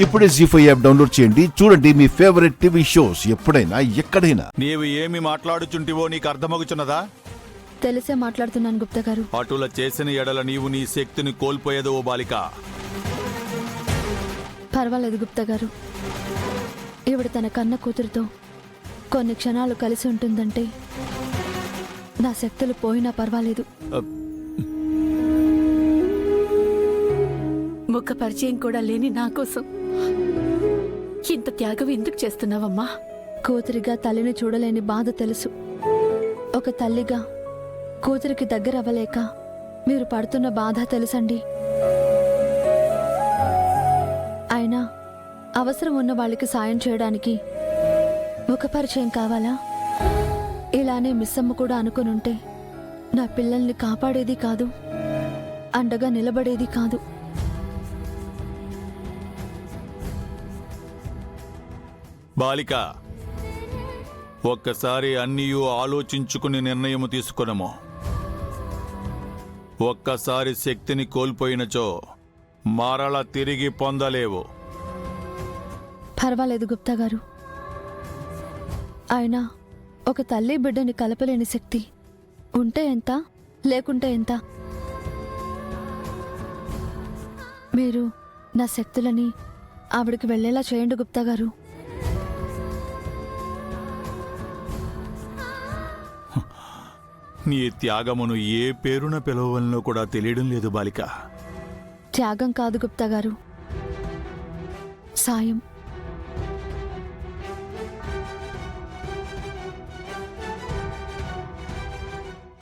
ఇప్పుడే జీ5 app download చేయండి. చూడండి మీ ఫేవరెట్ టీవీ షోస్ ఎప్పుడైనా ఎక్కడైనా. నీవు ఏమి మాట్లాడుచుంటివో నీకు అర్థమగుచున్నదా? తెలిసే మాట్లాడుతున్నాను గుప్తా గారు. అటుల చేసిన ఎడల నీవు నీ శక్తిని కోల్పోయేదో బాలిక. పర్వాలేదు గుప్తా గారు. ఈవిడ తన కన్న కూతురుతో కొన్ని క్షణాలు కలిసి ఉంటుందంటే నా శక్తులు పోయినా పర్వాలేదు. ముఖ పరిచయం కూడా లేని నా కోసం ఇంత త్యాగం ఎందుకు చేస్తున్నావమ్మా? కూతురిగా తల్లిని చూడలేని బాధ తెలుసు. ఒక తల్లిగా కూతురికి దగ్గర అవ్వలేక మీరు పడుతున్న బాధ తెలుసండి. అయినా అవసరం ఉన్న వాళ్ళకి సాయం చేయడానికి ముఖ పరిచయం కావాలా? ఇలానే మిస్సమ్మ కూడా అనుకునుంటే నా పిల్లల్ని కాపాడేది కాదు, అండగా నిలబడేది కాదు. బాలిక, ఒక్కసారి అన్నీయూ ఆలోచించుకుని నిర్ణయము తీసుకొనము. ఒక్కసారి శక్తిని కోల్పోయినచో మరల తిరిగి పొందలేవు. పర్వాలేదు గుప్తా గారు. అయినా ఒక తల్లి బిడ్డని కలపలేని శక్తి ఉంటే ఎంత, లేకుంటే ఎంత? మీరు నా శక్తులని ఆవిడికి వెళ్ళేలా చేయండి గుప్తా గారు. నీ త్యాగమును ఏ పేరున పిలవలనో కూడా తెలియడం లేదు బాలిక. త్యాగం కాదు గుప్తా గారు, సాయం.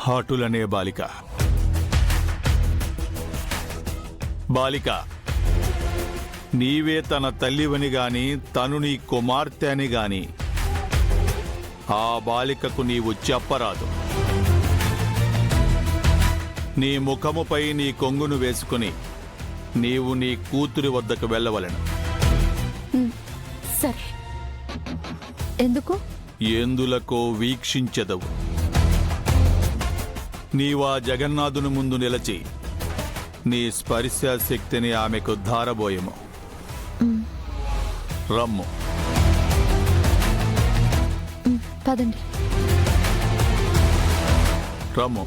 హాటులనే బాలిక. బాలిక, నీవే తన తల్లివని గాని తను నీ కుమార్తె అని గాని ఆ బాలికకు నీవు చెప్పరాదు. నీ ముఖముపై నీ కొంగును వేసుకుని నీవు నీ కూతురి వద్దకు వెళ్ళవలెను. సరే. ఎందుకు? ఎందులకో వీక్షించెదవు. నీవా జగన్నాథుని ముందు నిలచి నీ స్పర్శ శక్తిని ఆమెకు ధారబోయము. రమ్ము. పదండి. రమ్ము.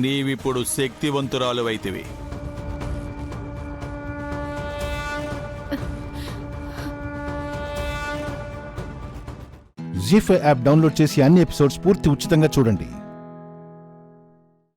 నీవిప్పుడు శక్తివంతురాలువైతివి. జీ5 యాప్ డౌన్లోడ్ చేసి అన్ని ఎపిసోడ్స్ పూర్తి ఉచితంగా చూడండి.